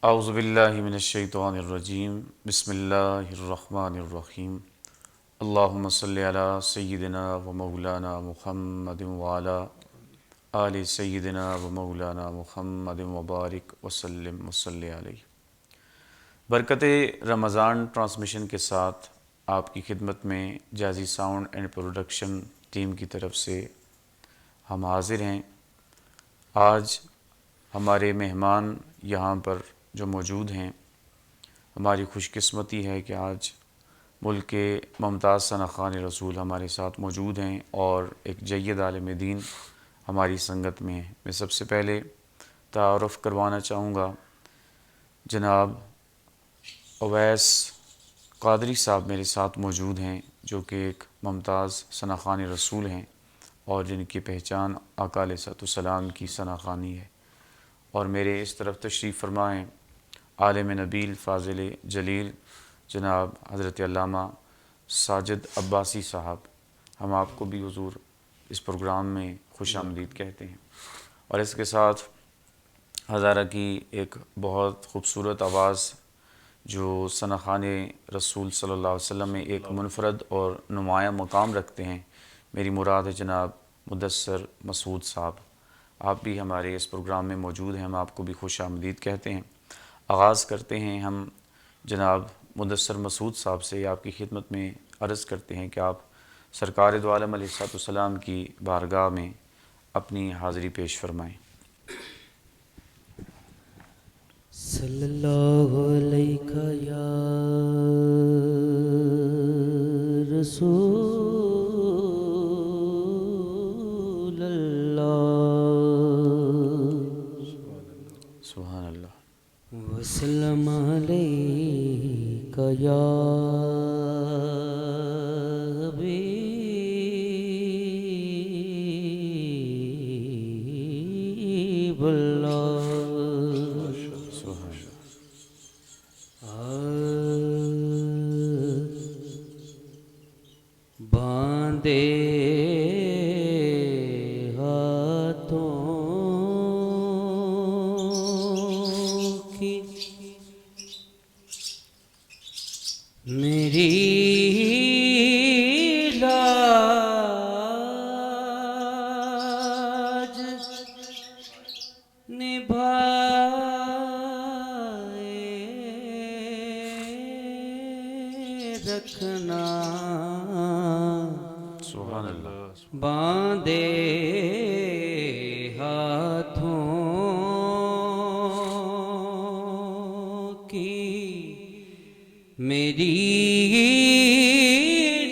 اعوذ باللہ من الشیطان الرجیم بسم اللہ الرحمن الرحیم اللہم صلی علی سیدنا و مولانا محمد وعلی آل سیدنا و مولانا محمد وبارک وسلم وصلی علیہ۔ برکت رمضان ٹرانسمیشن کے ساتھ آپ کی خدمت میں جازی ساؤنڈ اینڈ پروڈکشن ٹیم کی طرف سے ہم حاضر ہیں۔ آج ہمارے مہمان یہاں پر جو موجود ہیں، ہماری خوش قسمتی ہے کہ آج ملک کے ممتاز ثنا خوان رسول ہمارے ساتھ موجود ہیں اور ایک جید عالم دین ہماری سنگت میں ہیں۔ میں سب سے پہلے تعارف کروانا چاہوں گا، جناب اویس قادری صاحب میرے ساتھ موجود ہیں، جو کہ ایک ممتاز ثنا خوان رسول ہیں اور جن کی پہچان آقا علیہ الصلوۃ والسلام کی ثنا خوانی ہے۔ اور میرے اس طرف تشریف فرما ہیں عالم نبیل فاضل جلیل جناب حضرت علامہ ساجد عباسی صاحب۔ ہم آپ کو بھی حضور اس پروگرام میں خوش آمدید کہتے ہیں۔ اور اس کے ساتھ ہزارہ کی ایک بہت خوبصورت آواز جو ثنا خوان رسول صلی اللہ علیہ وسلم میں ایک منفرد اور نمایاں مقام رکھتے ہیں، میری مراد ہے جناب مدثر مسعود صاحب۔ آپ بھی ہمارے اس پروگرام میں موجود ہیں، ہم آپ کو بھی خوش آمدید کہتے ہیں۔ آغاز کرتے ہیں ہم جناب مدثر مسعود صاحب سے، آپ کی خدمت میں عرض کرتے ہیں کہ آپ سرکار دو عالم علیہ الصلوۃ والسلام کی بارگاہ میں اپنی حاضری پیش فرمائیں۔ صلی اللہ علیہ یا رسول اللہ سبحان اللہ۔ وسلم علیک یا حبیب اللہ۔ باندھے ہاتھوں کی میری لاج نبھائے رکھنا، سبحان اللہ۔ باندھے ہاتھوں کی میری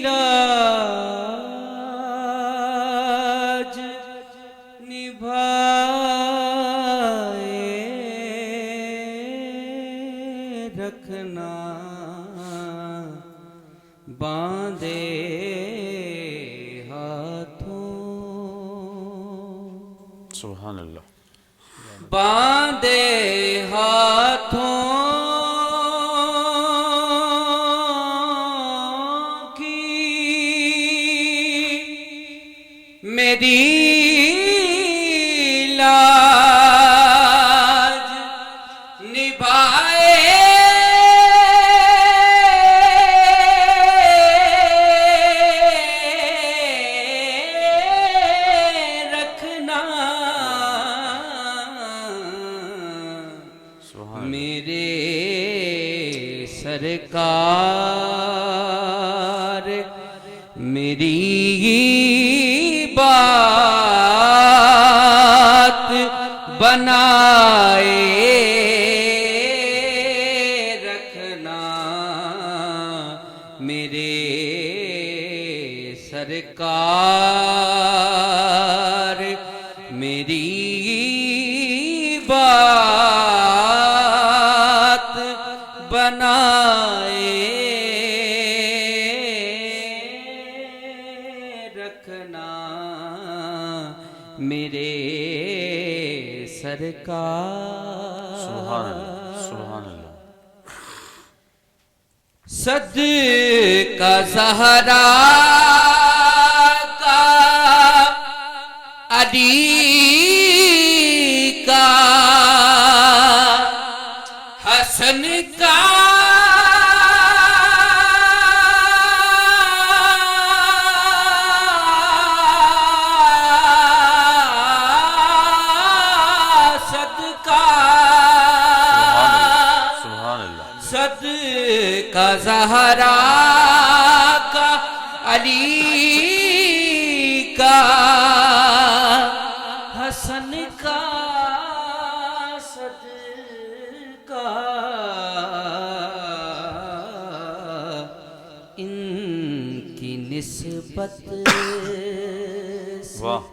لاج نبھائے رکھنا، باندھے سبحان اللہ۔ باندھے ہاتھوں کی میری لاج نبھائے میرے سرکار میری بات بنائے رکھنا، میرے سرکار میری بات بنائے رکھنا، میرے سرکار۔ سبحان اللہ، سبحان اللہ۔ صدقہ زہرا کا علی کا صدقہ سبحان اللہ صدقہ زہرا کا علی کا حسن کا صدقہ ان کی نسبت واہ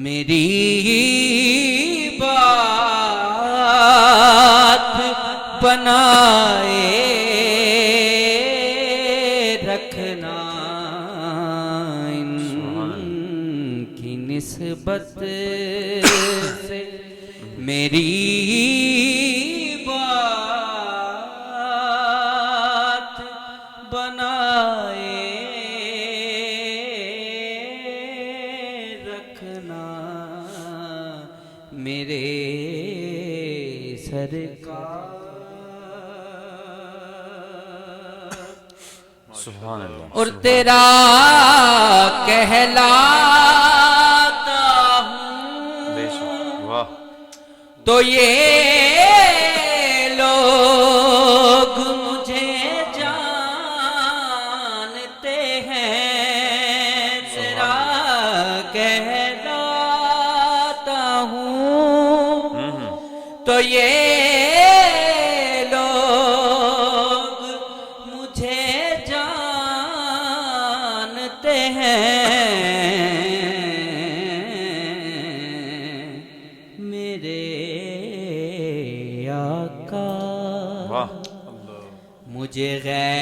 میری بات بنائے رکھنا ان کی نسبت سے میری بات بنائے رکھنا میرے سرکار سبحان اللہ اور تیرا کہلاتا ہوں بے شک واہ تو یہ لوگ مجھے جانتے ہیں تیرا کہلاتا ہوں تو یہ لوگ مجھے جانتے ہیں میرے آقا واہ مجھے غیروں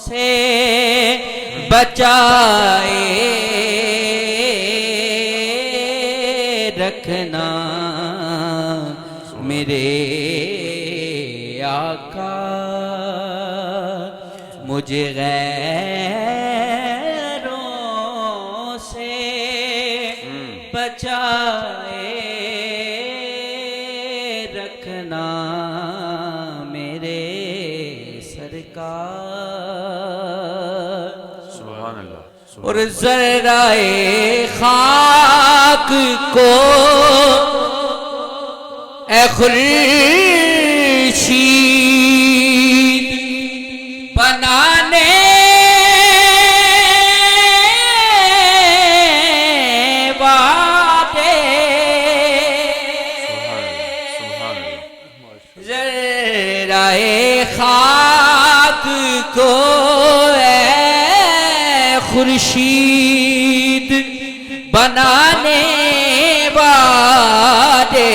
سے بچائے رکھنا میرے آقا مجھے غیروں سے بچائے رکھنا میرے سرکار سبحان اللہ اور ذرائے خاک کو اے خورشید بنانے والے سبحان اللہ ذرائے خاک کو اے خورشید بنانے والے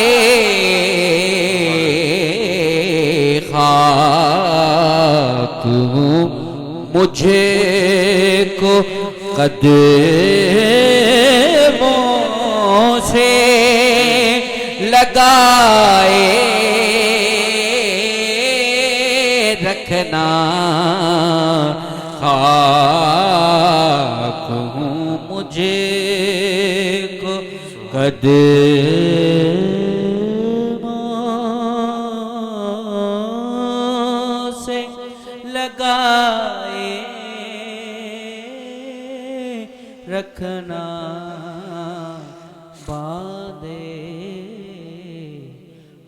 خاک ہوں مجھے کو قدموں سے لگائے رکھنا خاک ہوں مجھے کو قدموں سے لگائے رکھنا باندھے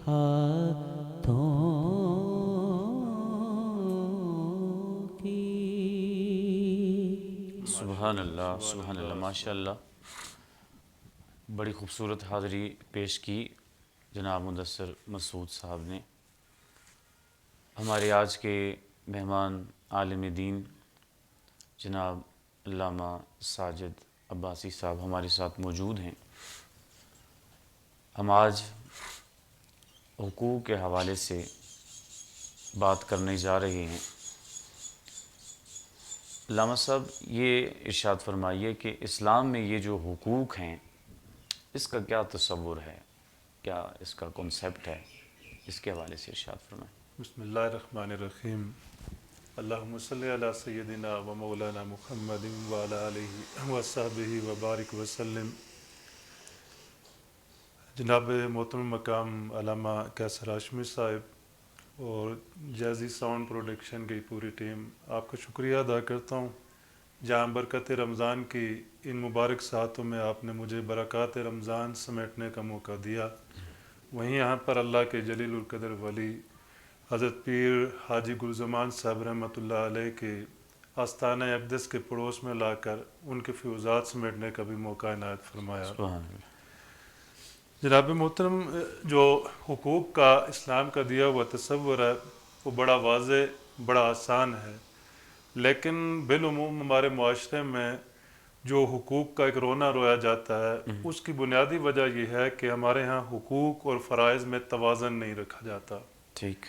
ہاتھوں کی سبحان اللہ ماشاء اللہ بڑی خوبصورت حاضری پیش کی جناب مدثر مسعود صاحب نے. ہمارے آج کے مہمان عالم دین جناب علامہ ساجد عباسی صاحب ہمارے ساتھ موجود ہیں. ہم آج حقوق کے حوالے سے بات کرنے جا رہے ہیں. علامہ صاحب یہ ارشاد فرمائیے کہ اسلام میں یہ جو حقوق ہیں اس کا کیا تصور ہے, کیا اس کا کنسیپٹ ہے, اس کے حوالے سے ارشاد فرمائیں. بسم اللہ الرحمن الرحیم. اللہم صلی علی سیدنا و مولانا محمد وعلی آلہ و صحبہ وبارک وسلم. جناب محترم مقام علامہ قیصر ہاشمی صاحب اور جیزی ساؤنڈ پروڈکشن کی پوری ٹیم, آپ کا شکریہ ادا کرتا ہوں جہاں برکت رمضان کی ان مبارک ساعتوں میں آپ نے مجھے برکات رمضان سمیٹنے کا موقع دیا، وہیں یہاں پر اللہ کے جلیل القدر ولی حضرت پیر حاجی گلزمان صاحب رحمۃ اللہ علیہ کے آستانہ اقدس کے پڑوس میں لا کر ان کے فیوزات سمیٹنے کا بھی موقع عنایت فرمایا۔ سبحان اللہ۔ جناب محترم، جو حقوق کا اسلام کا دیا ہوا تصور ہے وہ بڑا واضح، بڑا آسان ہے، لیکن بالعموم ہمارے معاشرے میں جو حقوق کا ایک رونا رویا جاتا ہے اس کی بنیادی وجہ یہ ہے کہ ہمارے ہاں حقوق اور فرائض میں توازن نہیں رکھا جاتا۔ ٹھیک۔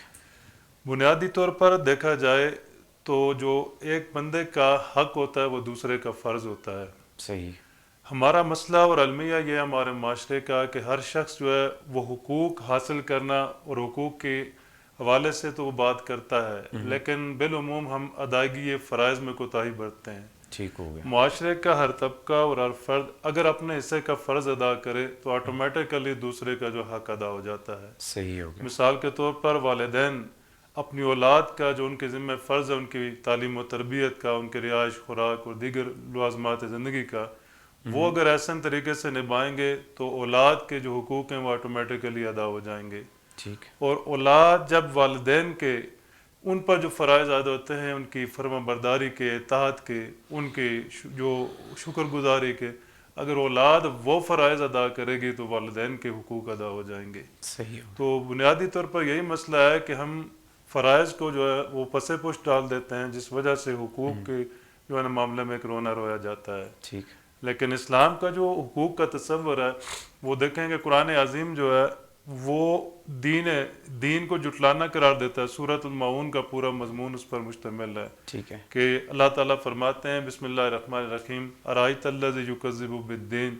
بنیادی طور پر دیکھا جائے تو جو ایک بندے کا حق ہوتا ہے وہ دوسرے کا فرض ہوتا ہے۔ صحیح۔ ہمارا مسئلہ اور المیہ یہ ہے ہمارے معاشرے کا کہ ہر شخص جو ہے وہ حقوق حاصل کرنا اور حقوق کے حوالے سے تو وہ بات کرتا ہے، لیکن بالعموم ہم ادائیگی فرائض میں کوتاہی برتتے ہیں۔ ٹھیک ہو گیا۔ معاشرے کا ہر طبقہ اور ہر فرد اگر اپنے حصے کا فرض ادا کرے تو آٹومیٹیکلی دوسرے کا جو حق ادا ہو جاتا ہے۔ صحیح ہو گیا۔ مثال کے طور پر والدین اپنی اولاد کا جو ان کے ذمہ فرض ہے، ان کی تعلیم و تربیت کا، ان کے رہائش، خوراک اور دیگر لوازمات زندگی کا، وہ اگر احسن طریقے سے نبھائیں گے تو اولاد کے جو حقوق ہیں وہ آٹومیٹیکلی ادا ہو جائیں گے۔ ٹھیک۔ اور اولاد جب والدین کے ان پر جو فرائض عائد ہوتے ہیں، ان کی فرما برداری کے، اطاعت کے، ان کے جو شکر گزاری کے، اگر اولاد وہ فرائض ادا کرے گی تو والدین کے حقوق ادا ہو جائیں گے۔ صحیح ہو۔ تو بنیادی طور پر یہی مسئلہ ہے کہ ہم فرائض کو جو ہے وہ پس پش ڈال دیتے ہیں، جس وجہ سے حقوق کے جو ہے نا معاملے میں ایک رونا رویا جاتا ہے۔ ٹھیک۔ لیکن اسلام کا جو حقوق کا تصور ہے وہ دیکھیں گے قرآن عظیم جو ہے وہ دین کو جٹلانا قرار دیتا ہے۔ سورۃ المعون کا پورا مضمون اس پر مشتمل ہے ٹھیک ہے۔ کہ اللہ تعالیٰ فرماتے ہیں بسم اللہ الرحمن الرحیم ارائیت الذی یکذب بالدین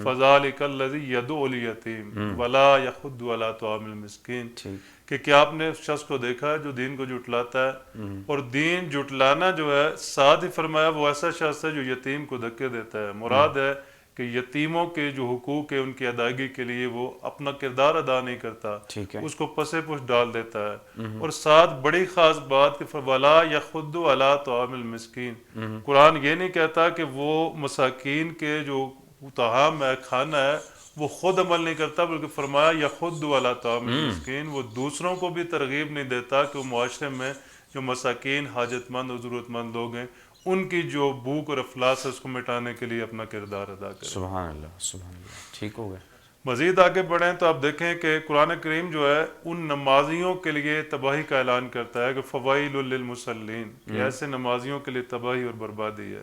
فذلک الذی یدعو الیتیم ولا یحض علی طعام المسکین، ٹھیک۔ کہ کیا آپ نے اس شخص کو دیکھا ہے جو دین کو جھٹلاتا ہے؟ اور دین جھٹلانا جو ہے ساتھ ہی فرمایا وہ ایسا شخص ہے جو یتیم کو دھکے دیتا ہے۔ مراد ہے کہ یتیموں کے جو حقوق ہے ان کی ادائیگی کے لیے وہ اپنا کردار ادا نہیں کرتا، ٹھیک ہے۔ اس کو پس پش ڈال دیتا ہے۔ اور ساتھ بڑی خاص بات کہ وَلَا يَحُضُّ عَلَىٰ طَعَامِ الْمِسْكِينِ، قرآن یہ نہیں کہتا کہ وہ مساکین کے جو طعام ہے، کھانا ہے، وہ خود عمل نہیں کرتا، بلکہ فرمایا یخد علی طعام المسکین، وہ دوسروں کو بھی ترغیب نہیں دیتا کہ وہ معاشرے میں جو مساکین، حاجت مند اور ضرورت مند لوگ ہیں ان کی جو بھوک اور افلاس ہے اس کو مٹانے کے لیے اپنا کردار ادا کرے۔ سبحان اللہ، سبحان اللہ۔ ٹھیک ہو گیا۔ مزید آگے بڑھیں تو آپ دیکھیں کہ قرآن کریم جو ہے ان نمازیوں کے لیے تباہی کا اعلان کرتا ہے کہ فوائل للمصلین، کہ ایسے نمازیوں کے لیے تباہی اور بربادی ہے۔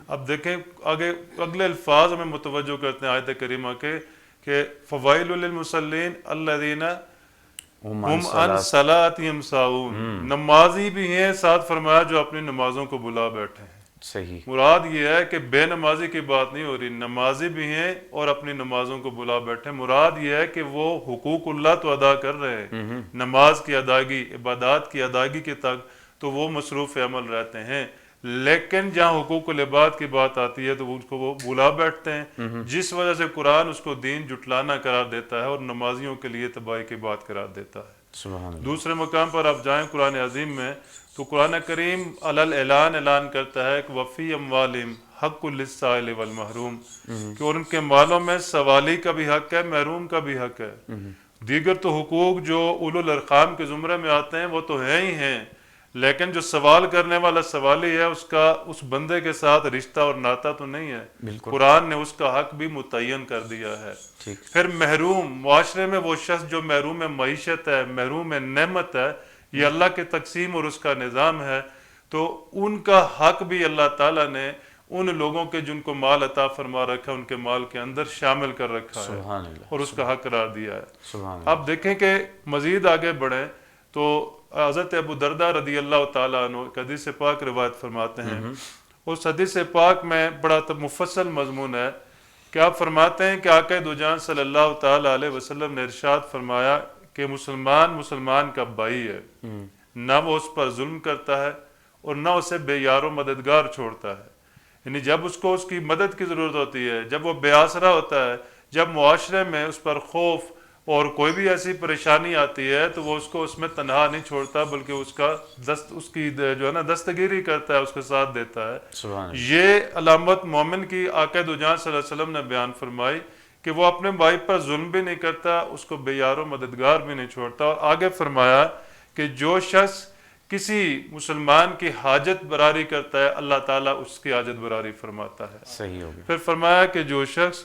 اب دیکھیں آگے اگلے الفاظ ہمیں متوجہ کرتے ہیں آیت کریمہ کے کہ فوائل للمصلین الذین ہم عن صلاتہم ساہون، نمازی بھی ہیں، ساتھ فرمایا جو اپنی نمازوں کو بلا بیٹھے ہیں۔ صحیح۔ مراد یہ ہے کہ بے نمازی کی بات نہیں ہو رہی، نمازی بھی ہیں اور اپنی نمازوں کو بلا بیٹھے۔ مراد یہ ہے کہ وہ حقوق اللہ تو ادا کر رہے ہیں، نماز کی ادائیگی، عبادات کی ادائیگی کے تک تو وہ مصروف عمل رہتے ہیں، لیکن جہاں حقوق العباد کی بات آتی ہے تو اس کو وہ بلا بیٹھتے ہیں، جس وجہ سے قرآن اس کو دین جٹلانا قرار دیتا ہے اور نمازیوں کے لیے تباہی کی بات قرار دیتا ہے۔ سبحان اللہ۔ دوسرے مقام پر آپ جائیں قرآن عظیم میں تو قرآن کریم اعلان کرتا ہے کہ وفی اموالہم حق للسائل والمحروم، کہ اور ان کے مالوں میں سوالی کا بھی حق ہے، محروم کا بھی حق ہے۔ دیگر تو حقوق جو اولو الارحام کے زمرے میں آتے ہیں وہ تو ہیں ہی ہیں، لیکن جو سوال کرنے والا سوالی ہے اس کا اس بندے کے ساتھ رشتہ اور ناتا تو نہیں ہے، بالکل۔ قرآن نے اس کا حق بھی متعین کر دیا ہے۔ ٹھیک۔ پھر محروم، معاشرے میں وہ شخص جو محروم معیشت ہے، محروم نعمت ہے، یہ اللہ کے تقسیم اور اس کا نظام ہے، تو ان کا حق بھی اللہ تعالیٰ نے ان لوگوں کے جن کو مال عطا فرما رکھا ہے ان کے مال کے اندر شامل کر رکھا ہے سبحان اللہ، اور اس کا حق قرار دیا ہے۔ سبحان اللہ۔ اب دیکھیں کہ مزید آگے بڑھیں تو حضرت ابو درداء رضی اللہ تعالیٰ عنہ ایک حدیث پاک روایت فرماتے ہیں، اس حدیث پاک میں بڑا مفصل مضمون ہے کہ آپ فرماتے ہیں کہ آقا دو جہاں صلی اللہ تعالیٰ علیہ وسلم نے ارشاد فرمایا کہ مسلمان کا بھائی ہے، نہ وہ اس پر ظلم کرتا ہے اور نہ اسے بے یار و مددگار چھوڑتا ہے، یعنی جب اس کو اس کی مدد کی ضرورت ہوتی ہے، جب وہ بے آسرا ہوتا ہے، جب معاشرے میں اس پر خوف اور کوئی بھی ایسی پریشانی آتی ہے تو وہ اس کو اس میں تنہا نہیں چھوڑتا بلکہ اس کی جو ہے نا دستگیری کرتا ہے، اس کے ساتھ دیتا ہے۔ سبحان اللہ۔ یہ علامت مومن کی آقا دو جہاں صلی اللہ علیہ وسلم نے بیان فرمائی کہ وہ اپنے بھائی پر ظلم بھی نہیں کرتا، اس کو بے یار و مددگار بھی نہیں چھوڑتا۔ اور آگے فرمایا کہ جو شخص کسی مسلمان کی حاجت براری کرتا ہے اللہ تعالیٰ اس کی حاجت براری فرماتا ہے۔ صحیح ہو گیا۔ پھر فرمایا کہ جو شخص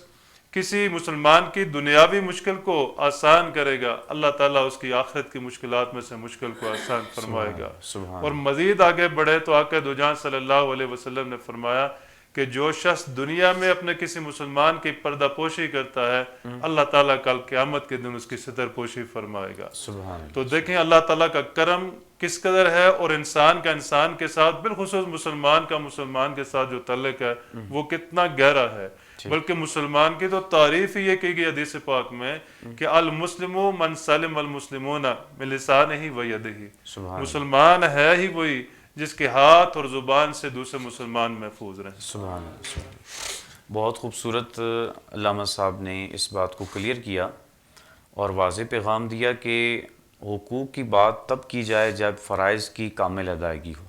کسی مسلمان کی دنیاوی مشکل کو آسان کرے گا اللہ تعالیٰ اس کی آخرت کی مشکلات میں سے مشکل کو آسان فرمائے گا۔ سبحان اور مزید آگے بڑھے تو آقا دو جہاں صلی اللہ علیہ وسلم نے فرمایا کہ جو شخص دنیا میں اپنے کسی مسلمان کی پردہ پوشی کرتا ہے اللہ تعالیٰ کل قیامت کے دن اس کی ستر پوشی فرمائے گا۔ سبحان اللہ۔ تو دیکھیں اللہ تعالیٰ کا کرم کس قدر ہے، اور انسان کا انسان کے ساتھ بالخصوص مسلمان کا مسلمان کے ساتھ جو تعلق ہے وہ کتنا گہرا ہے۔ بلکہ مسلمان کی تو تعریف ہی یہ کی گئی حدیث پاک میں کہ المسلم من سلم المسلمون من لسانہ و یدہ، مسلمان ہے ہی وہی جس کے ہاتھ اور زبان سے دوسرے مسلمان محفوظ رہیں۔ سبحان اللہ، سبحان اللہ۔ بہت خوبصورت علامہ صاحب نے اس بات کو کلیئر کیا اور واضح پیغام دیا کہ حقوق کی بات تب کی جائے جب فرائض کی کامل ادائیگی ہو۔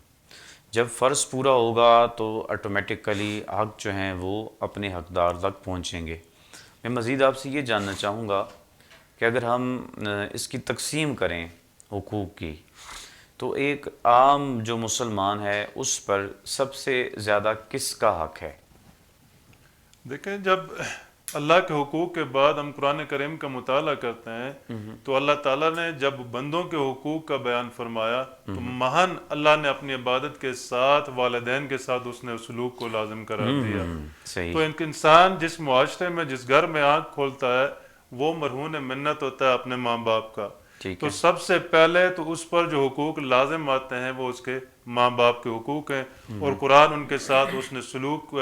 جب فرض پورا ہوگا تو آٹومیٹکلی حق جو ہیں وہ اپنے حقدار تک پہنچیں گے۔ میں مزید آپ سے یہ جاننا چاہوں گا کہ اگر ہم اس کی تقسیم کریں حقوق کی تو ایک عام جو مسلمان ہے اس پر سب سے زیادہ کس کا حق ہے؟ دیکھیں جب اللہ کے حقوق کے بعد ہم قرآن کریم کا مطالعہ کرتے ہیں تو اللہ تعالیٰ نے جب بندوں کے حقوق کا بیان فرمایا تو مہن اللہ نے اپنی عبادت کے ساتھ والدین کے ساتھ اس نے سلوک کو لازم قرار دیا۔ صحیح۔ تو ایک انسان جس معاشرے میں جس گھر میں آنکھ کھولتا ہے وہ مرہون منت ہوتا ہے اپنے ماں باپ کا، تو سب سے پہلے تو اس پر جو حقوق لازم آتے ہیں وہ اس کے ماں باپ کے حقوق ہیں، اور قرآن ان کے ساتھ اس نے سلوک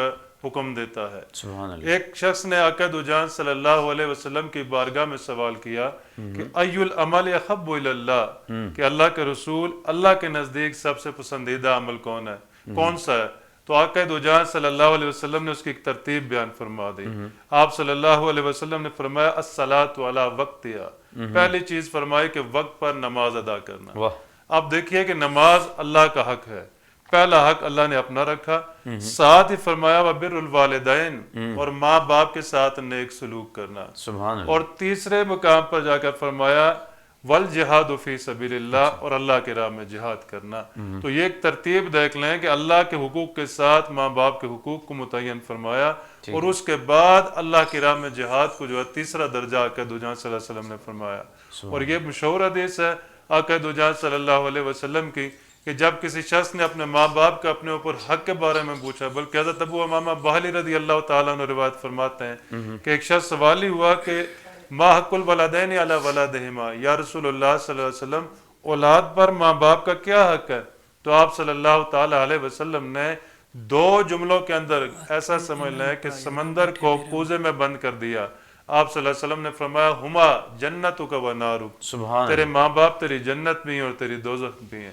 حکم دیتا ہے۔ سبحان اللہ۔ ایک شخص نے آقا دو جہاں صلی اللہ علیہ وسلم کی بارگاہ میں سوال کیا کہ ای العمل احب الی اللہ، کہ اللہ کے رسول اللہ کے نزدیک سب سے پسندیدہ عمل کون ہے، کون سا ہے؟ تو آقا دو جہاں صلی اللہ علیہ وسلم نے اس کی ایک ترتیب بیان فرما دی۔ آپ صلی اللہ علیہ وسلم نے فرمایا الصلاۃ علی وقتہا، پہلی چیز فرمائی کہ وقت پر نماز ادا کرنا۔ اب دیکھیے کہ نماز اللہ کا حق ہے، پہلا حق اللہ نے اپنا رکھا، ساتھ ہی فرمایا وبر الوالدین، اور ماں باپ کے ساتھ نیک سلوک کرنا۔ سبحان اللہ۔ اور تیسرے مقام پر جا کر فرمایا والجہاد فی سبیل اللہ، اور اللہ کے راہ میں جہاد کرنا۔ تو یہ ایک ترتیب دیکھ لیں کہ اللہ کے حقوق کے ساتھ ماں باپ کے حقوق کو متعین فرمایا، اور اس کے بعد اللہ کی راہ میں جہاد کو جو ہے تیسرا درجہ آقا دو جہاں صلی اللہ علیہ وسلم نے فرمایا۔ اور یہ مشہور حدیث ہے آقا دو جہاں صلی اللہ علیہ وسلم کی کہ جب کسی شخص نے اپنے ماں باپ کا اپنے اوپر حق کے بارے میں پوچھا، بلکہ حضرت ابو امامہ باہلی رضی اللہ تعالیٰ عنہ روایت فرماتے ہیں کہ ایک شخص سوالی ہوا کہ ما حق الولدین علی ولدہما، یا رسول اللہ صلی اللہ علیہ وسلم اولاد پر ماں باپ کا کیا حق ہے؟ تو آپ صلی اللہ تعالیٰ علیہ وسلم نے دو جملوں کے اندر ایسا سمجھ لیں کہ سمندر کو کوزے میں بند کر دیا۔ آپ صلی اللہ علیہ وسلم نے فرمایا ہما جنتک و نارک، تیرے ماں باپ تیری جنت بھی ہیں اور تیری دوزخ بھی ہیں۔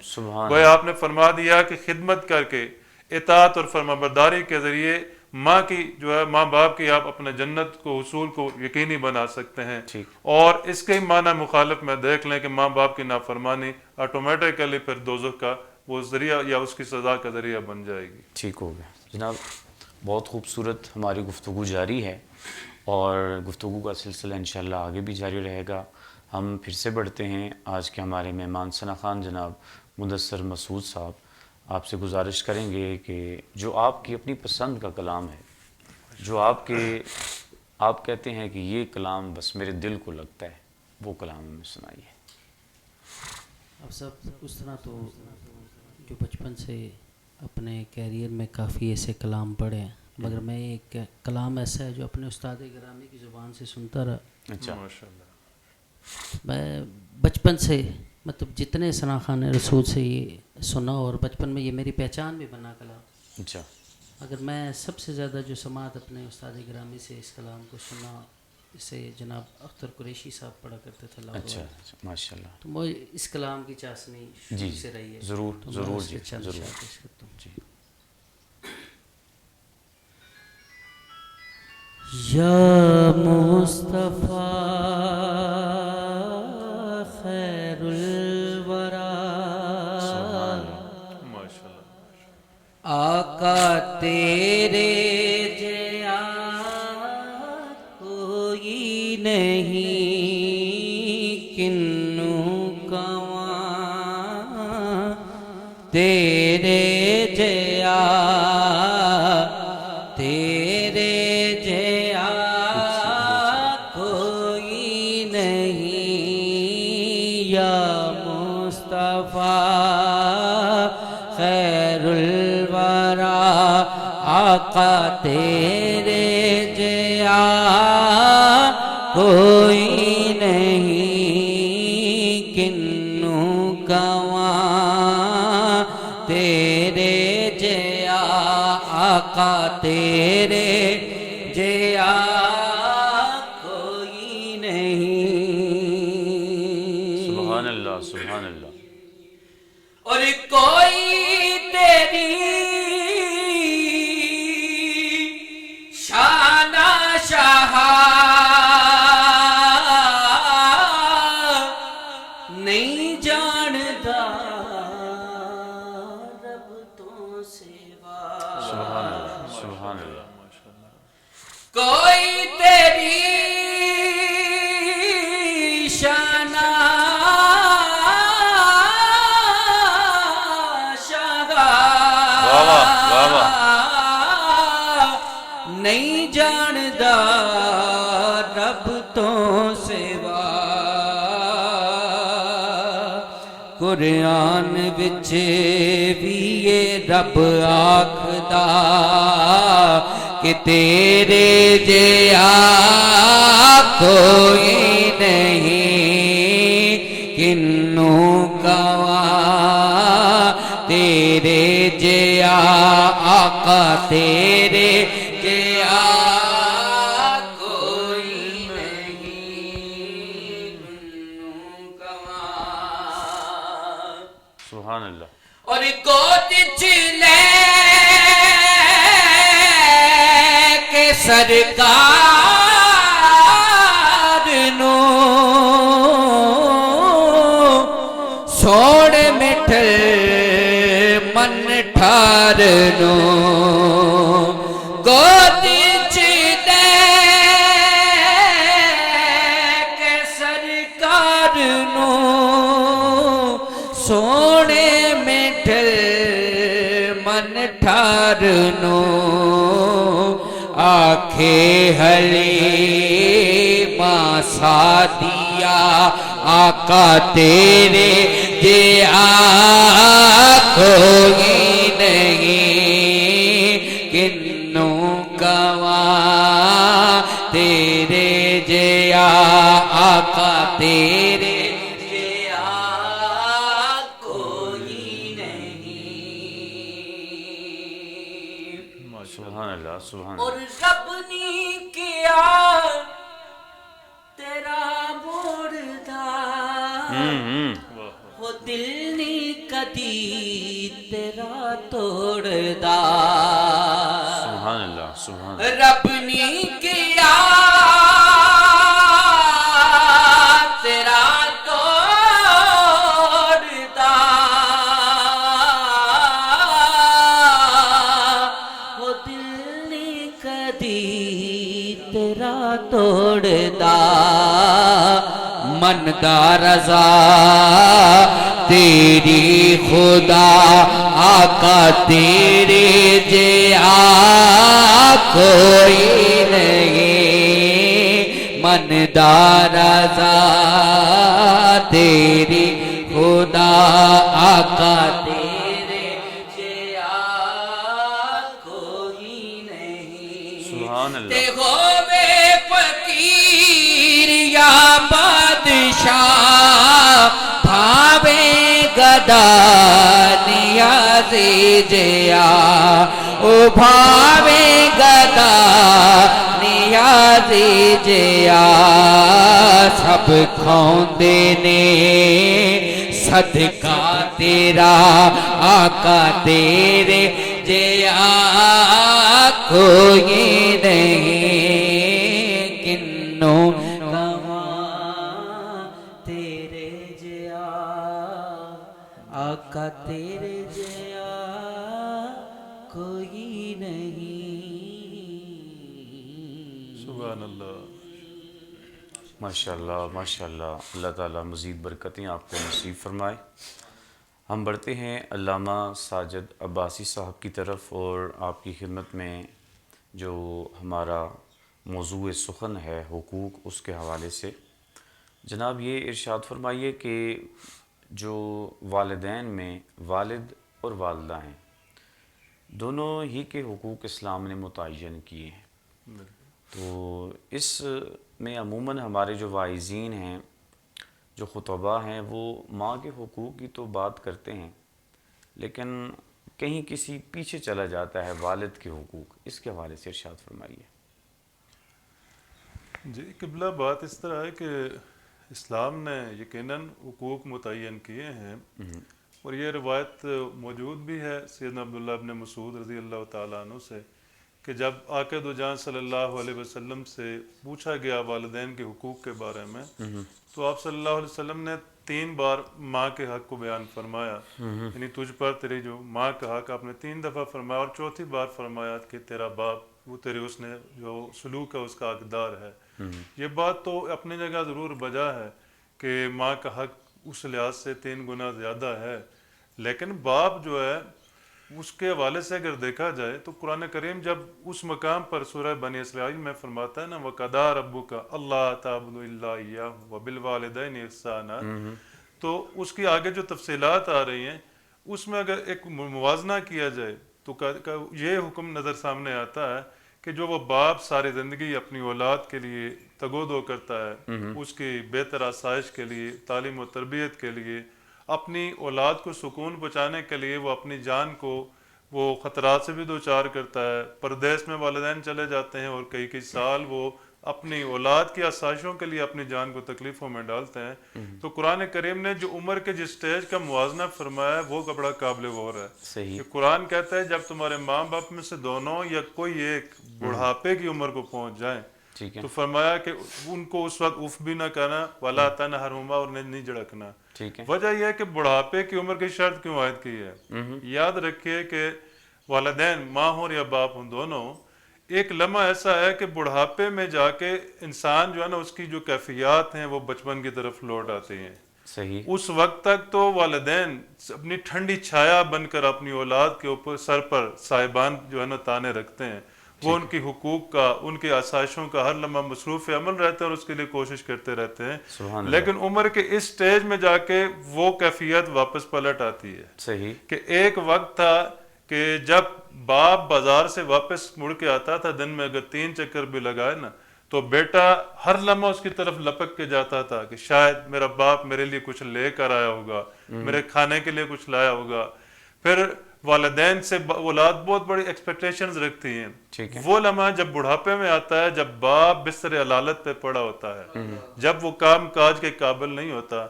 گویا آپ نے فرما دیا کہ خدمت کر کے اطاعت اور فرمانبرداری کے ذریعے ماں کی جو ہے ماں باپ کی آپ اپنے جنت کو حصول کو یقینی بنا سکتے ہیں۔ اور اس کے معنی مخالف میں دیکھ لیں کہ ماں باپ کی نافرمانی آٹومیٹکلی پھر دوزخ کا وہ ذریعہ یا اس کی سزا کا ذریعہ بن جائے گی۔ ٹھیک ہو گیا جناب، بہت خوبصورت ہماری گفتگو جاری ہے اور گفتگو کا سلسلہ انشاءاللہ آگے بھی جاری رہے گا۔ ہم پھر سے بڑھتے ہیں آج کے ہمارے مہمان ثنا خان جناب مدثر مسعود صاحب، آپ سے گزارش کریں گے کہ جو آپ کی اپنی پسند کا کلام ہے، جو آپ کہتے ہیں کہ یہ کلام بس میرے دل کو لگتا ہے، وہ کلام ہمیں سنائیے۔ اب سب اس طرح تو جو بچپن سے اپنے کیریئر میں کافی ایسے کلام پڑھے ہیں، مگر میں ایک کلام ایسا ہے جو اپنے استاد گرامی کی زبان سے سنتا رہا۔ اچھا، میں بچپن سے مطلب جتنے ثنا خان رسول سے یہ سنا اور بچپن میں یہ میری پہچان بھی بنا کلام۔ اچھا، اگر میں سب سے زیادہ جو سماعت اپنے استاد گرامی سے اس کلام کو سنا، اسے جناب اختر قریشی صاحب پڑھا کرتے تھے لاہور۔ اچھا، ماشاء اللہ۔ تو مجھے اس کلام کی چاسنی شروع سے رہی ہے۔ ضرور تو میں ضرور اس جی، کے چند ضرور اشعار پیش کرتا ہوں۔ جی۔ یا مصطفیٰ کوئی نہیں کنوں کواں تیرے جیا تیرے جیا کوئی نہیں یا مصطفیٰ خیر الورا آقا تیرے جیا کوئی نہیں کنوں کواں تیرے جیا آقا تیرے جیا کوئی نہیں سبحان اللہ سبحان اللہ اور کوئی تیری شانہ شہا نہیں جاندا رب تو سوا سبحان اللہ سبحان اللہ کوئی تیری شانہ نہیں جاندا رب تو سوا قرآن وچ بھی یہ رب آکھدا کہ تیرے جیا کوئی نہیں کنوں کواں تیرے جیا آقا تیرے جیا کوئی نہیں کنوں کواں سبحان اللہ اور گود چ لے کے سرکار نو سوڑ مٹھل من ٹھار نو گود چ لے کے سرکار نو سونے مٹھل من ٹھار نو آنکھے حلیمہ سعدیہ آقا تیرے جیا کوئی نہیں کنوں کواں تیرے جیا آقا تیرے جیا کوئی نہیں سبحان اللہ سبحان اور اللہ رب نے کیا تیرا مردہ ہو دل نے کدی تیرا توڑدا سبحان اللہ سبحان اللہ رب نے کیا تیرا توڑدا ہو دل نے کدی تیرا توڑدا من دا رضا تیری خدا آقا تیرے جیا کوئی نہیں من دا رضا تیری خدا آقا تیرے جیا کوئی نہیں سبحان اللہ تے ہووے فقیر یا بادشاہ بھاوے گدا نیازی جیا او بھاوے گدا نیازی جیا سب کھوندے نے صدقہ تیرا آقا تیرے جیا کوئی نہیں کنوں کواں تیرے جیا آقا تیرے جیا کوئی نہیں سبحان اللہ ماشاءاللہ ماشاءاللہ، اللہ تعالیٰ مزید برکتیں آپ کو نصیب فرمائے۔ ہم بڑھتے ہیں علامہ ساجد عباسی صاحب کی طرف، اور آپ کی خدمت میں جو ہمارا موضوع سخن ہے حقوق، اس کے حوالے سے جناب یہ ارشاد فرمائیے کہ جو والدین میں والد اور والدہ ہیں، دونوں ہی کے حقوق اسلام نے متعین کیے ہیں، تو اس میں عموماً ہمارے جو واعظین ہیں، جو خطباء ہیں، وہ ماں کے حقوق کی تو بات کرتے ہیں، لیکن کہیں کسی پیچھے چلا جاتا ہے والد کے حقوق، اس کے حوالے سے ارشاد فرمائیے۔ جی قبلہ بات اس طرح ہے کہ اسلام نے یقیناً حقوق متعین کیے ہیں، اور یہ روایت موجود بھی ہے سیدنا عبداللہ ابن مسعود رضی اللہ تعالیٰ عنہ سے کہ جب آقا دو جہاں صلی اللہ علیہ وسلم سے پوچھا گیا والدین کے حقوق کے بارے میں، تو آپ صلی اللہ علیہ وسلم نے 3 بار ماں کے حق کو بیان فرمایا، یعنی تجھ پر تیری جو ماں کا حق آپ نے 3 دفعہ فرمایا، اور چوتھی بار فرمایا کہ تیرا باپ وہ تیرے اس نے جو سلوک ہے اس کا حقدار ہے۔ یہ بات تو اپنی جگہ ضرور بجا ہے کہ ماں کا حق اس لحاظ سے 3 گنا زیادہ ہے، لیکن باپ جو ہے اس کے حوالے سے اگر دیکھا جائے تو قرآن کریم جب اس مقام پر سورہ بنی اسرائیل میں فرماتا ہے نا وَقَضَىٰ رَبُّكَ أَلَّا تَعْبُدُوا إِلَّا إِيَّاهُ وَبِالْوَالِدَيْنِ إِحْسَانًا، تو اس کی آگے جو تفصیلات آ رہی ہیں اس میں اگر ایک موازنہ کیا جائے تو یہ حکم نظر سامنے آتا ہے کہ جو وہ باپ ساری زندگی اپنی اولاد کے لیے تگودو کرتا ہے، اس کی بہتر آسائش کے لیے، تعلیم و تربیت کے لیے، اپنی اولاد کو سکون پہنچانے کے لیے وہ اپنی جان کو وہ خطرات سے بھی دوچار کرتا ہے، پردیس میں والدین چلے جاتے ہیں اور کئی سال وہ اپنی اولاد کی آسائشوں کے لیے اپنی جان کو تکلیفوں میں ڈالتے ہیں، تو قرآن کریم نے جو عمر کے جس سٹیج کا موازنہ فرمایا ہے وہ بڑا قابل غور ہے۔ صحیح۔ کہ قرآن کہتا ہے جب تمہارے ماں باپ میں سے دونوں یا کوئی ایک بڑھاپے کی عمر کو پہنچ جائیں ٹھیک ہے، تو فرمایا کہ ان کو اس وقت اف بھی نہ کرنا ولا تنہرہما، اور نہیں جھڑکنا۔ ٹھیک ہے، وجہ یہ ہے کہ بڑھاپے کی عمر کی شرط کیوں عائد کی ہے؟ یاد رکھیے کہ والدین ماں ہوں یا باپ ہوں دونوں، ایک لمحہ ایسا ہے کہ بڑھاپے میں جا کے انسان جو ہے نا اس کی جو کیفیات ہیں وہ بچپن کی طرف لوٹ آتی ہیں۔ صحیح، اس وقت تک تو والدین اپنی ٹھنڈی چھایا بن کر اپنی اولاد کے اوپر سر پر سائبان جو ہے نا تانے رکھتے ہیں، وہ ان کی حقوق کا، ان کی آسائشوں کا ہر لمحہ مصروف عمل رہتے ہیں اور اس کے لیے کوشش کرتے رہتے ہیں، سبحان اللہ، لیکن عمر کے اس سٹیج میں جا کے وہ کیفیت واپس پلٹ آتی ہے۔ صحیح، کہ ایک وقت تھا کہ جب باپ بازار سے واپس مڑ کے آتا تھا، دن میں اگر 3 چکر بھی لگائے نا تو بیٹا ہر لمحہ اس کی طرف لپک کے جاتا تھا کہ شاید میرا باپ میرے لیے کچھ لے کر آیا ہوگا، میرے کھانے کے لیے کچھ لایا ہوگا۔ پھر والدین سے اولاد بہت بڑی ایکسپیکٹیشنز رکھتی ہیں، ٹھیک ہے، وہ لمحہ جب بڑھاپے میں آتا ہے، جب باپ بستر علالت پہ پڑا ہوتا ہے، جب وہ کام کاج کے قابل نہیں ہوتا،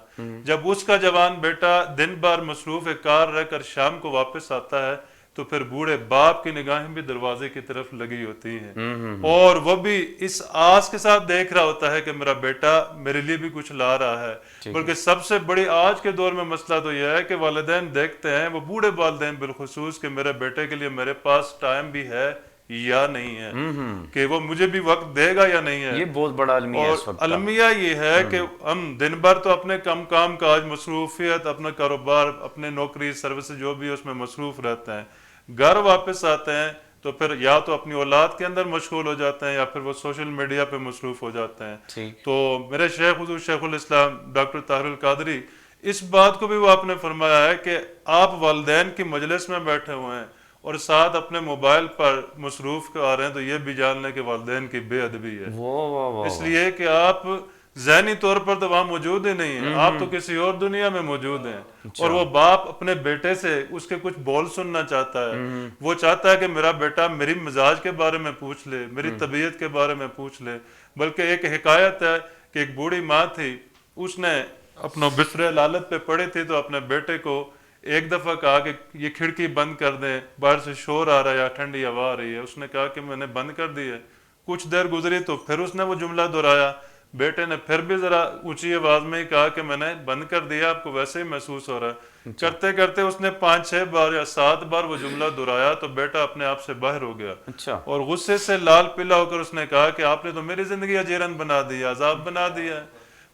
جب اس کا جوان بیٹا دن بھر مصروف کار رہ کر شام کو واپس آتا ہے، تو پھر بوڑھے باپ کی نگاہیں بھی دروازے کی طرف لگی ہوتی ہیں، اور وہ بھی اس آس کے ساتھ دیکھ رہا ہوتا ہے کہ میرا بیٹا میرے لیے بھی کچھ لا رہا ہے۔ بلکہ سب سے بڑی آج کے دور میں مسئلہ تو یہ ہے کہ والدین دیکھتے ہیں، وہ بوڑھے والدین بالخصوص، کہ میرے بیٹے کے لیے میرے پاس ٹائم بھی ہے یا نہیں ہے، کہ وہ مجھے بھی وقت دے گا یا نہیں ہے۔ یہ بہت بڑا المیہ ہے اس اور وقت کا۔ المیہ یہ ہے کہ ہم دن بھر تو اپنے کام کاج، مصروفیت، اپنا کاروبار، اپنے نوکری سروس جو بھی اس میں مصروف رہتے ہیں، گھر واپس آتے ہیں تو پھر یا تو اپنی اولاد کے اندر مشغول ہو جاتے ہیں یا پھر وہ سوشل میڈیا پہ مصروف ہو جاتے ہیں۔ ٹھیک، تو میرے شیخ حضور شیخ الاسلام ڈاکٹر طاہر القادری، اس بات کو بھی وہ آپ نے فرمایا ہے کہ آپ والدین کی مجلس میں بیٹھے ہوئے ہیں اور ساتھ اپنے موبائل پر مصروف آ رہے ہیں، تو یہ بھی جان لیں کہ والدین کی بے ادبی ہے، واہ واہ واہ، اس لیے کہ آپ ذہنی طور پر تو وہاں موجود ہی نہیں ہیں، آپ تو کسی اور دنیا میں موجود ہیں، اور وہ باپ اپنے بیٹے سے اس کے کچھ بول سننا چاہتا ہے، وہ چاہتا ہے کہ میرا بیٹا میری مزاج کے بارے میں پوچھ لے، میری طبیعت کے بارے میں پوچھ لے۔ بلکہ ایک حکایت ہے کہ ایک بوڑھی ماں تھی، اس نے اپنا بستر علالت پہ پڑی تھی تو اپنے بیٹے کو ایک دفعہ کہا کہ یہ کھڑکی بند کر دیں، باہر سے شور آ رہا ہے یا ٹھنڈی ہوا آ رہی ہے۔ اس نے کہا کہ میں نے بند کر دی ہے۔ کچھ دیر گزری تو پھر اس نے وہ جملہ دہرایا، بیٹے نے پھر بھی ذرا اونچی آواز میں ہی کہا کہ میں نے بند کر دیا، آپ کو ویسے ہی محسوس ہو رہا ہے. کرتے کرتے اس نے 5-6 بار یا 7 بار وہ جملہ دہرایا تو بیٹا اپنے آپ سے باہر ہو گیا اچھا اور غصے سے لال پیلا ہو کر اس نے کہا کہ آپ نے تو میری زندگی اجیرن بنا دی، عذاب بنا دیا ہے.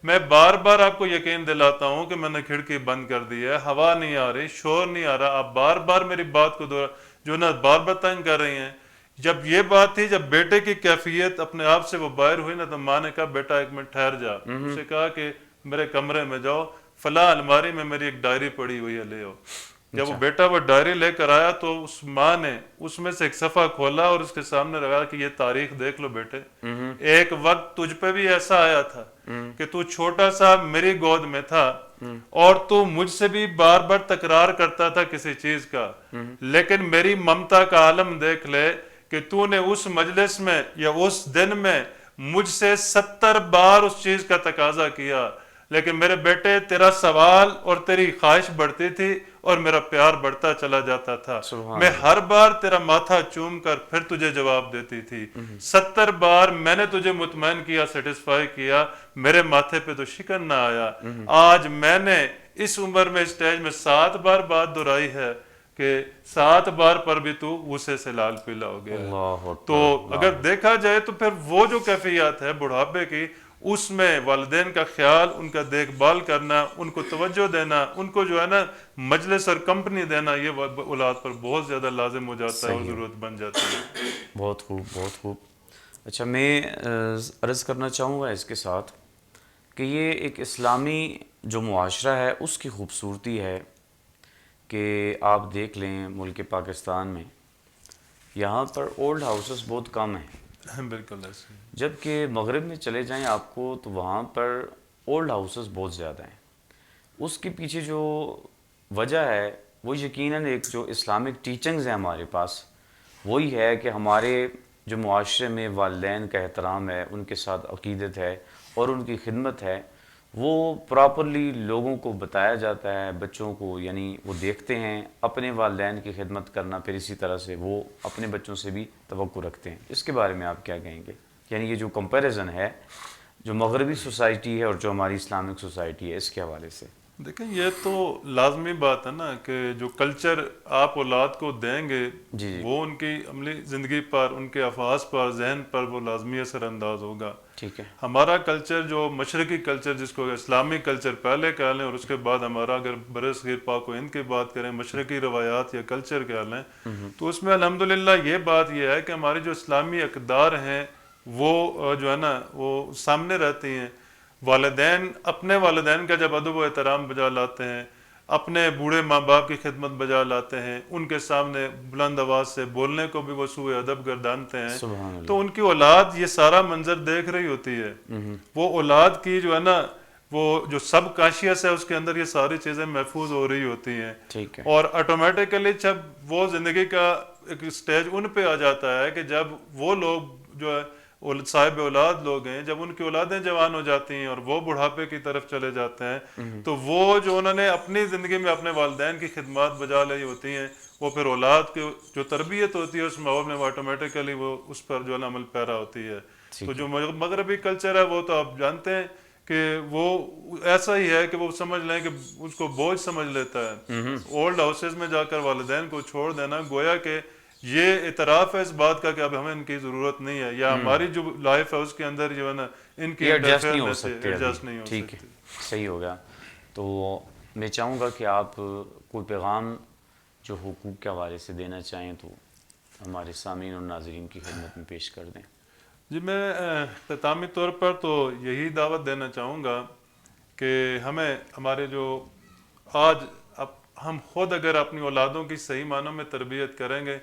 میں بار بار آپ کو یقین دلاتا ہوں کہ میں نے کھڑکی بند کر دی ہے، ہوا نہیں آ رہی، شور نہیں آ رہا، آپ بار بار میری بات کو جو نا بار بار تنگ کر رہی ہیں. جب یہ بات تھی، جب بیٹے کی کیفیت اپنے آپ سے وہ باہر ہوئی نا، تو ماں نے کہا بیٹا ایک منٹ ٹھہر جا. اسے کہا کہ میرے کمرے میں جاؤ، فلاں الماری میں میری ایک ڈائری پڑی ہوئی ہے، لے آؤ. جب وہ بیٹا وہ ڈائری لے کر آیا تو اس ماں نے اس میں سے ایک صفحہ کھولا اور اس کے سامنے لگا کہ یہ تاریخ دیکھ لو بیٹے، ایک وقت تجھ پہ بھی ایسا آیا تھا کہ تو چھوٹا سا میری گود میں تھا اور تو مجھ سے بھی بار بار تکرار کرتا تھا کسی چیز کا، لیکن میری ممتا کا عالم دیکھ لے کہ تو نے اس مجلس میں یا اس دن میں مجھ سے 70 بار اس چیز کا تقاضا کیا، لیکن میرے بیٹے تیرا سوال اور تیری خواہش بڑھتی تھی اور میرا پیار بڑھتا چلا جاتا تھا. میں ہر بار تیرا ماتھا چوم کر پھر تجھے جواب دیتی تھی. 70 بار میں نے تجھے مطمئن کیا، سیٹسفائی کیا، میرے ماتھے پہ تو شکن نہ آیا. آج میں نے اس عمر میں اسٹیج میں 7 بار بات دہرائی ہے کہ 7 بار پر بھی تو غصے سے لال پیلا ہو گیا. تو اگر دیکھا جائے تو پھر وہ جو کیفیات ہے بڑھاپے کی، اس میں والدین کا خیال، ان کا دیکھ بھال کرنا، ان کو توجہ دینا، ان کو جو ہے نا مجلس اور کمپنی دینا، یہ اولاد پر بہت زیادہ لازم ہو جاتا ہے اور ضرورت بن جاتی ہے. بہت خوب بہت خوب. اچھا میں عرض کرنا چاہوں گا اس کے ساتھ کہ یہ ایک اسلامی جو معاشرہ ہے اس کی خوبصورتی ہے کہ آپ دیکھ لیں ملک پاکستان میں یہاں پر اولڈ ہاؤسز بہت کم ہیں. بالکل ایسے. جبکہ مغرب میں چلے جائیں آپ کو تو وہاں پر اولڈ ہاؤسز بہت زیادہ ہیں. اس کے پیچھے جو وجہ ہے وہ یقیناً ایک جو اسلامک ٹیچنگز ہیں ہمارے پاس، وہی ہے کہ ہمارے جو معاشرے میں والدین کا احترام ہے، ان کے ساتھ عقیدت ہے اور ان کی خدمت ہے، وہ پراپرلی لوگوں کو بتایا جاتا ہے، بچوں کو، یعنی وہ دیکھتے ہیں اپنے والدین کی خدمت کرنا، پھر اسی طرح سے وہ اپنے بچوں سے بھی توقع رکھتے ہیں. اس کے بارے میں آپ کیا کہیں گے؟ یعنی یہ جو کمپیریزن ہے جو مغربی سوسائٹی ہے اور جو ہماری اسلامک سوسائٹی ہے، اس کے حوالے سے. دیکھیں یہ تو لازمی بات ہے نا کہ جو کلچر آپ اولاد کو دیں گے وہ ان کی عملی زندگی پر، ان کے افعال پر، ذہن پر وہ لازمی اثر انداز ہوگا. ٹھیک ہے. ہمارا کلچر جو مشرقی کلچر جس کو اسلامی کلچر پہلے کہہ لیں اور اس کے بعد ہمارا اگر برصغیر پاک و ہند کی بات کریں مشرقی روایات یا کلچر کہہ لیں، تو اس میں الحمدللہ یہ بات یہ ہے کہ ہماری جو اسلامی اقدار ہیں وہ جو ہے نا وہ سامنے رہتی ہیں. والدین اپنے والدین کا جب ادب و احترام بجا لاتے ہیں، اپنے بوڑھے ماں باپ کی خدمت بجا لاتے ہیں، ان کے سامنے بلند آواز سے بولنے کو بھی وہ سوء ادب گردانتے ہیں، تو ان کی اولاد یہ سارا منظر دیکھ رہی ہوتی ہے. وہ اولاد کی جو ہے نا وہ جو سب کانشیس ہے اس کے اندر یہ ساری چیزیں محفوظ ہو رہی ہوتی ہیں. اور آٹومیٹیکلی جب وہ زندگی کا ایک سٹیج ان پہ آ جاتا ہے کہ جب وہ لوگ جو ہے صاحب اولاد لوگ ہیں، جب ان کی اولادیں جوان ہو جاتی ہیں اور وہ بڑھاپے کی طرف چلے جاتے ہیں، تو وہ جو انہوں نے اپنی زندگی میں اپنے والدین کی خدمات بجا لی ہوتی ہیں، وہ پھر اولاد کی جو تربیت ہوتی ہے اس ماحول میں وہ آٹومیٹیکلی وہ اس پر جو ہے عمل پیرا ہوتی ہے. تو جو مغربی کلچر ہے وہ تو آپ جانتے ہیں کہ وہ ایسا ہی ہے کہ وہ سمجھ لیں کہ اس کو بوجھ سمجھ لیتا ہے. اولڈ ہاؤسز میں جا کر والدین کو چھوڑ دینا گویا کہ یہ اعتراف ہے اس بات کا کہ اب ہمیں ان کی ضرورت نہیں ہے، یا ہماری جو لائف ہے اس کے اندر جو ہے نا ان کی ایڈجسٹ نہیں ہو سکتے. ٹھیک ہے، صحیح ہو گیا. تو میں چاہوں گا کہ آپ کوئی پیغام جو حقوق کے حوالے سے دینا چاہیں تو ہمارے سامعین اور ناظرین کی خدمت میں پیش کر دیں. جی میں اختتامی طور پر تو یہی دعوت دینا چاہوں گا کہ ہمیں ہمارے جو آج ہم خود اگر اپنی اولادوں کی صحیح معنوں میں تربیت کریں گے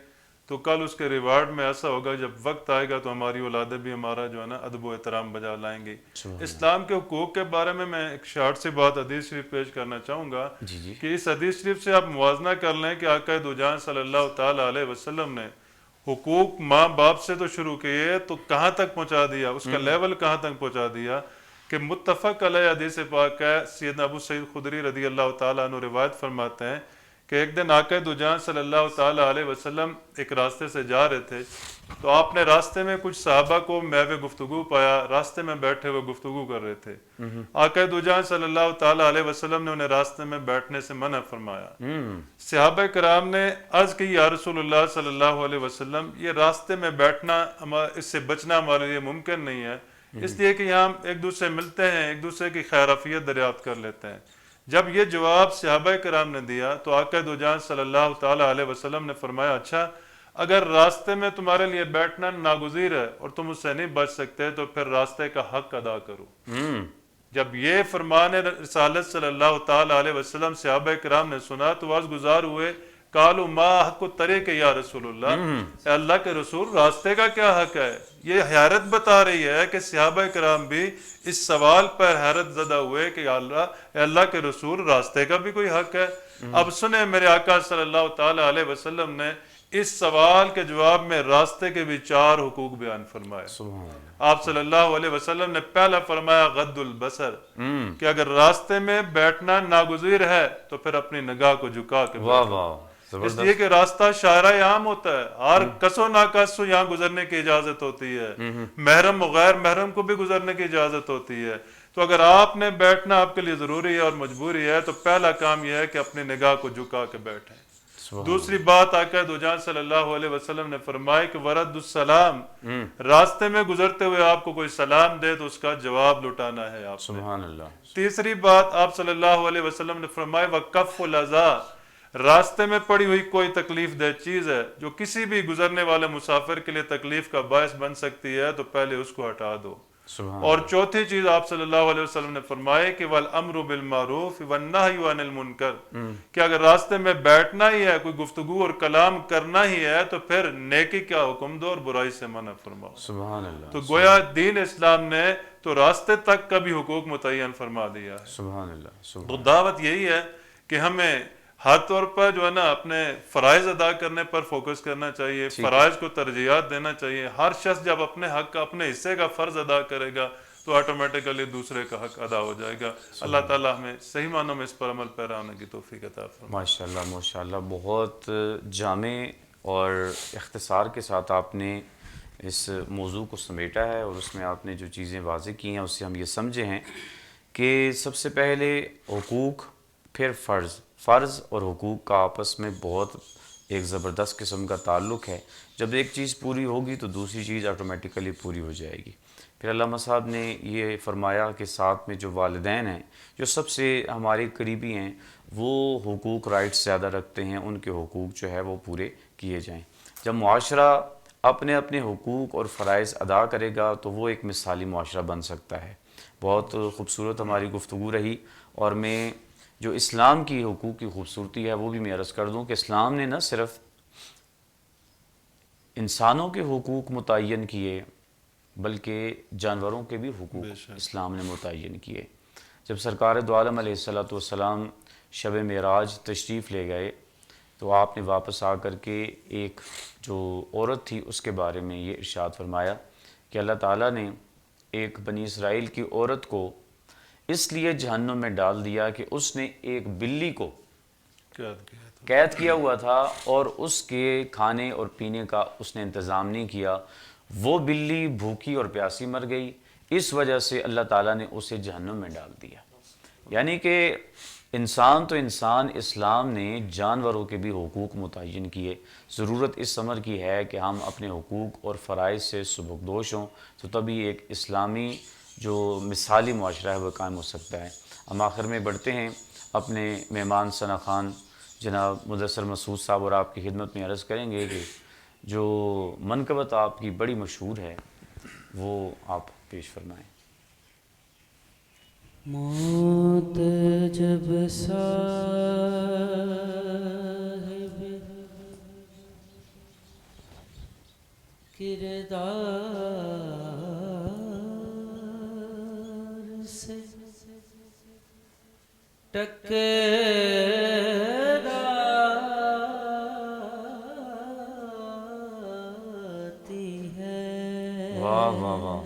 تو کل اس کے ریوارڈ میں ایسا ہوگا جب وقت آئے گا تو ہماری اولادیں بھی ہمارا جو ہے نا ادب و احترام بجا لائیں گی. اسلام کے حقوق کے بارے میں ایک شارٹ سی بات حدیث شریف پیش کرنا چاہوں گا کہ اس حدیث شریف سے آپ موازنہ کر لیں کہ آقا دو جہاں صلی اللہ تعالیٰ علیہ وسلم نے حقوق ماں باپ سے تو شروع کیے تو کہاں تک پہنچا دیا، اس کا لیول کہاں تک پہنچا دیا کہ متفق علیہ حدیث پاک ہے. سیدنا ابو سعید خدری رضی اللہ تعالیٰ عنہ روایت فرماتے ہیں کہ ایک دن آقا دو جہاں صلی اللہ تعالیٰ علیہ وسلم ایک راستے سے جا رہے تھے، تو آپ نے راستے میں کچھ صحابہ کو محو گفتگو پایا، راستے میں بیٹھے ہوئے گفتگو کر رہے تھے۔ آقا دو جہاں صلی اللہ تعالیٰ علیہ وسلم نے انہیں راستے میں بیٹھنے سے منع فرمایا۔ صحابہ کرام نے عرض کی یا رسول اللہ صلی اللہ علیہ وسلم، یہ راستے میں بیٹھنا اس سے بچنا ہمارے لیے ممکن نہیں ہے، اس لیے کہ یہاں ہم ایک دوسرے ملتے ہیں، ایک دوسرے کی خیر عافیت دریافت کر لیتے ہیں۔ جب یہ جواب صحابہ کرام نے دیا تو آقا دو جہاں صلی اللہ تعالیٰ علیہ وسلم نے فرمایا اچھا، اگر راستے میں تمہارے لیے بیٹھنا ناگزیر ہے اور تم اس سے نہیں بچ سکتے تو پھر راستے کا حق ادا کرو۔ جب یہ فرمان رسالت صلی اللہ تعالیٰ علیہ وسلم صحابہ کرام نے سنا تو عرض گزار ہوئے، قالوا ما حق الطریق یا رسول اللہ، اے اللہ کے رسول راستے کا کیا حق ہے؟ یہ حیرت بتا رہی ہے کہ صحابہ کرام بھی اس سوال پر حیرت زدہ ہوئے کہ اے اللہ کے رسول راستے کا بھی کوئی حق ہے۔ اب سنیں میرے آقا صلی اللہ تعالیٰ علیہ وسلم نے اس سوال کے جواب میں راستے کے بھی 4 حقوق بیان فرمائے۔ آپ صلی اللہ علیہ وسلم نے پہلا فرمایا غض البصر، کہ اگر راستے میں بیٹھنا ناگزیر ہے تو پھر اپنی نگاہ کو جھکا کے بیٹھو، اس لیے کہ راستہ شاہراہ عام ہوتا ہے، ہر کس و ناکس یہاں گزرنے کی اجازت ہوتی ہے، محرم و غیر محرم کو بھی گزرنے کی اجازت ہوتی ہے۔ تو اگر آپ نے بیٹھنا آپ کے لیے ضروری ہے اور مجبوری ہے تو پہلا کام یہ ہے کہ اپنی نگاہ کو جھکا کے بیٹھیں۔ دوسری بات آقا دو جہاں صلی اللہ علیہ وسلم نے فرمائی کہ ورد السلام، راستے میں گزرتے ہوئے آپ کو کوئی سلام دے تو اس کا جواب لٹانا ہے آپ نے۔ سبحان اللہ۔ تیسری بات آپ صلی اللہ علیہ وسلم نے فرمائی وَكَفُّ الْأَذَىٰ، راستے میں پڑی ہوئی کوئی تکلیف دہ چیز ہے جو کسی بھی گزرنے والے مسافر کے لیے تکلیف کا باعث بن سکتی ہے تو پہلے اس کو ہٹا دو۔ اور چوتھی چیز آپ صلی اللہ علیہ وسلم نے فرمائے کہ وَالْأَمْرُ بِالْمَعْرُوفِ وَالنَّهْيُ عَنِ الْمُنْكَرِ، کہ اگر راستے میں بیٹھنا ہی ہے، کوئی گفتگو اور کلام کرنا ہی ہے تو پھر نیکی کا حکم دو اور برائی سے منع فرماؤ۔ سبحان اللہ۔ تو گویا دین اسلام نے تو راستے تک کا بھی حقوق متعین فرما دیا ہے۔ سبحان اللہ۔ تو دعوت یہی ہے کہ ہمیں ہر طور پر جو ہے نا اپنے فرائض ادا کرنے پر فوکس کرنا چاہیے، فرائض کو ترجیحات دینا چاہیے۔ ہر شخص جب اپنے حق کا، اپنے حصے کا فرض ادا کرے گا تو آٹومیٹیکلی دوسرے کا حق ادا ہو جائے گا۔ اللہ تعالیٰ ہمیں صحیح معنوں میں اس پر عمل پیرا ہونے کی توفیق عطا فرمائے۔ ماشاءاللہ ماشاءاللہ، بہت جامع اور اختصار کے ساتھ آپ نے اس موضوع کو سمیٹا ہے، اور اس میں آپ نے جو چیزیں واضح کی ہیں اس سے ہم یہ سمجھے ہیں کہ سب سے پہلے حقوق، پھر فرض اور حقوق کا آپس میں بہت ایک زبردست قسم کا تعلق ہے۔ جب ایک چیز پوری ہوگی تو دوسری چیز آٹومیٹیکلی پوری ہو جائے گی۔ پھر علامہ صاحب نے یہ فرمایا کہ ساتھ میں جو والدین ہیں، جو سب سے ہمارے قریبی ہیں، وہ حقوق رائٹس زیادہ رکھتے ہیں، ان کے حقوق جو ہے وہ پورے کیے جائیں۔ جب معاشرہ اپنے اپنے حقوق اور فرائض ادا کرے گا تو وہ ایک مثالی معاشرہ بن سکتا ہے۔ بہت خوبصورت ہماری گفتگو رہی، اور میں جو اسلام کی حقوق کی خوبصورتی ہے وہ بھی میں عرض کر دوں کہ اسلام نے نہ صرف انسانوں کے حقوق متعین کیے بلکہ جانوروں کے بھی حقوق اسلام نے متعین کیے۔ جب سرکار دو عالم علیہ الصلوۃ والسلام شب معراج تشریف لے گئے تو آپ نے واپس آ کر کے ایک جو عورت تھی اس کے بارے میں یہ ارشاد فرمایا کہ اللہ تعالیٰ نے ایک بنی اسرائیل کی عورت کو اس لیے جہنم میں ڈال دیا کہ اس نے ایک بلی کو قید کیا ہوا تھا اور اس کے کھانے اور پینے کا اس نے انتظام نہیں کیا۔ وہ بلی بھوکی اور پیاسی مر گئی، اس وجہ سے اللہ تعالیٰ نے اسے جہنم میں ڈال دیا۔ یعنی کہ انسان تو انسان، اسلام نے جانوروں کے بھی حقوق متعین کیے۔ ضرورت اس امر کی ہے کہ ہم اپنے حقوق اور فرائض سے سبکدوش ہوں، تو تبھی ایک اسلامی جو مثالی معاشرہ ہے وہ قائم ہو سکتا ہے۔ ہم آخر میں بڑھتے ہیں، اپنے مہمان ثنا خان جناب مدثر مسعود صاحب اور آپ کی خدمت میں عرض کریں گے کہ جو منقبت آپ کی بڑی مشہور ہے وہ آپ پیش فرمائیں۔ موت جب صاحب کردار سے ٹکراتی ہے، واہ واہ واہ،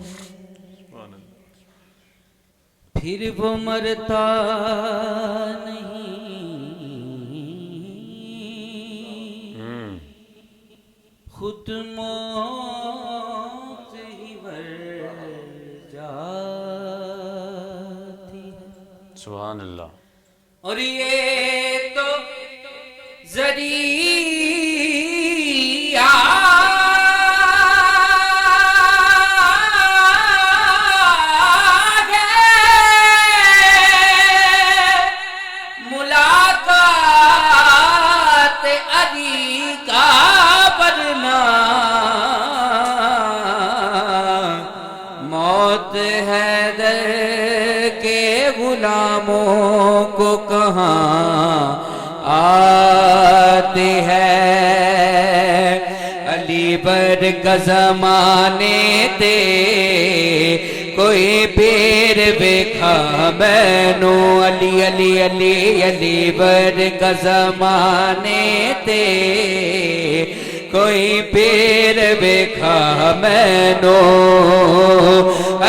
پھر وہ مرتا نہیں خود موت ہی مر جاتی ہے. سبحان اللہ. اور یہ تو ذریعہ ملاقات علی کا، ورنہ موت حیدر کے غلاموں کو کہاں آتی ہے. علی بر کا زمانے تے کوئی پیر ویکھا مینو. علی علی علی علی بر کا زمانے تے کوئی پیر ویکھا مینو.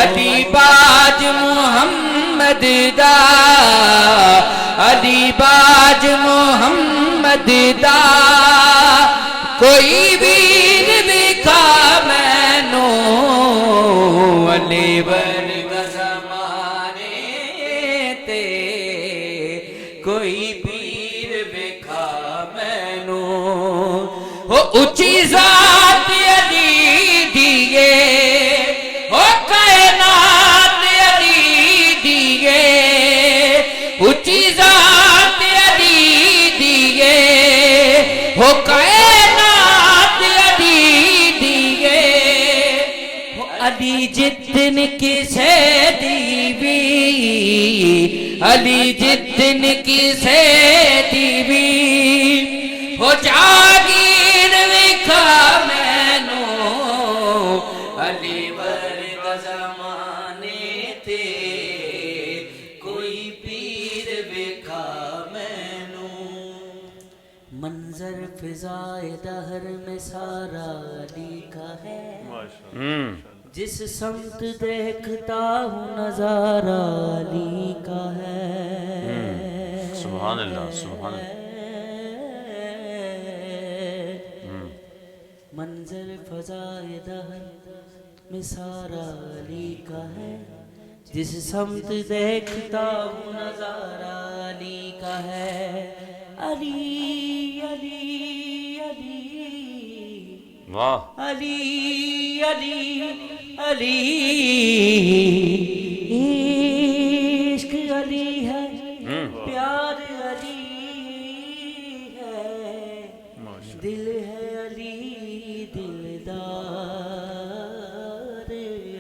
علی باج محمد دا، علی باج محمد دا کوئی ویر ویکھا مینو. علی بر کا زمانے تے کوئی پیر ویکھا مینو. وہ اچھی ذات علی دیے، وہ کائنات علی دیے، اچھی ذات علی دیے، وہ کائنات علی دیے. وہ علی جتن کسے دیوی، علی جتن کسے دیوی، وہ جاگیر ویکھا مینو. علی بر کا زمانے تے کوئی پیر ویکھا مینو. منظر فضائے دہر میں سارا علی کا ہے، جس سمت دیکھتا ہوں نظارہ علی کا ہے. سبحان اللہ. سبحان اللہ. منظر فضائے دہر میں سارا علی کا ہے، جس سمت دیکھتا ہوں نظارہ علی کا ہے. علی علی علی واہ. علی علی علی، عشق علی ہے، پیار علی ہے، دل ہے علی دلدار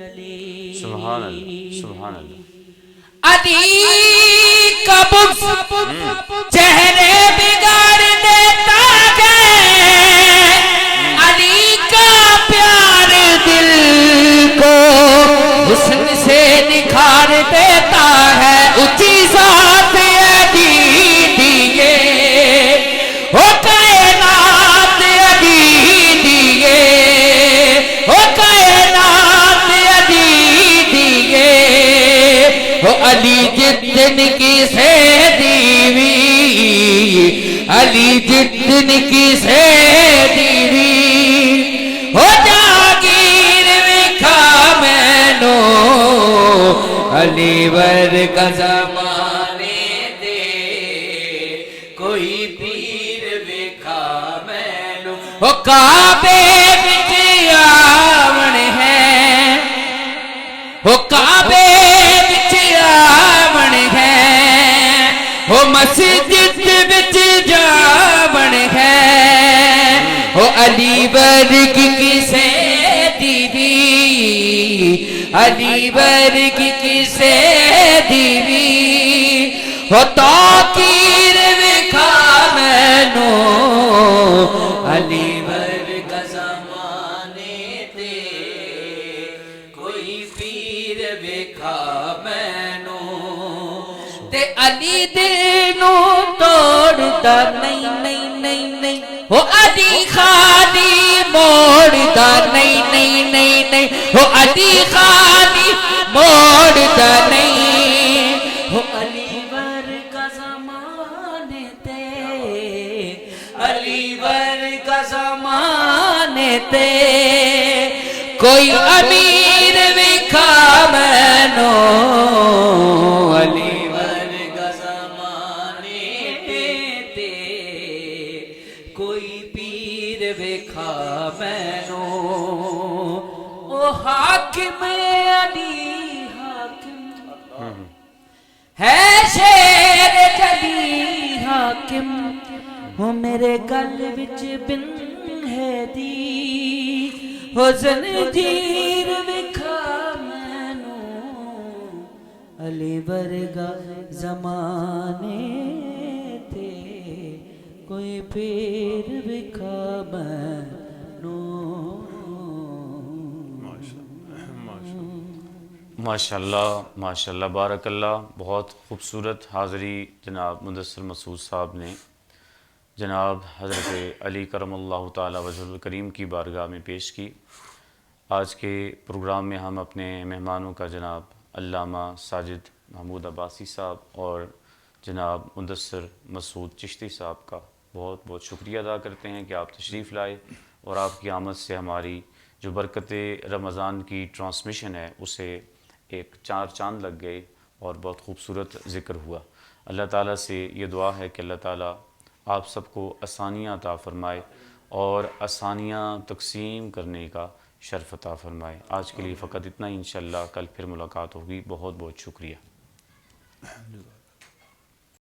علی. سبحان اللہ. سبحان اللہ. علی کا بغض چہرے بگاڑ دیتا ہے، علی کا پیار دل کو حسن سے نکھار دیتا ہے. اونچی ذات علی دیے، وہ کائنات علی دیے، وہ کائنات علی دیے. وہ علی جتن کی سے دیوی، علی جتن کی سے دیوی، ہو جاگیر ویکھا مینو. علی بر کا زمانے تے کوئی پیر ویکھا مینو. وہ کعبے وچ آون ہے، وہ کعبے وچ آون ہے، وہ مسجد وچ جاون ہے. وہ علی برگ کسے دیوی، علی برگ کسے دیوی، وہ تاکیر ویکھا مینو. علی بر کا زمانے تے کوئی پیر ویکھا مینو. تے علی دل نو توڑدا نہیں نہیں نہیں نہیں، وہ علی خالی موڑدا نہیں نہیں نہیں نہیں، وہ علی خالی موڑدا نہیں. وہ علی بر کا زمانے تے، علی بر کا زمانے تے کوئی امیر وکھا مینو علی ورگا زمانے تے کوئی پیر وکھا مینو او حاکم علی حاکم ہے شیر جلی حاکم ہو میرے گل وچ بن ہے دی ہو زنجیر وکھا مینو علی ورگا زمانے تے کوئی پیر وکھا مینو ماشاءاللہ ماشاءاللہ بارک اللہ. بہت خوبصورت حاضری جناب مدثر مسعود صاحب نے جناب حضرت علی کرم اللہ تعالی وجہ الکریم کی بارگاہ میں پیش کی. آج کے پروگرام میں ہم اپنے مہمانوں کا جناب علامہ ساجد محمود عباسی صاحب اور جناب مدثر مسعود چشتی صاحب کا بہت بہت شکریہ ادا کرتے ہیں کہ آپ تشریف لائے اور آپ کی آمد سے ہماری جو برکت رمضان کی ٹرانسمیشن ہے اسے ایک چار چاند لگ گئے اور بہت خوبصورت ذکر ہوا. اللہ تعالیٰ سے یہ دعا ہے کہ اللہ تعالیٰ آپ سب کو آسانیاں عطا فرمائے اور آسانیاں تقسیم کرنے کا شرف عطا فرمائے. آج کے لیے فقط اتنا ہی، انشاءاللہ کل پھر ملاقات ہوگی. بہت بہت شکریہ.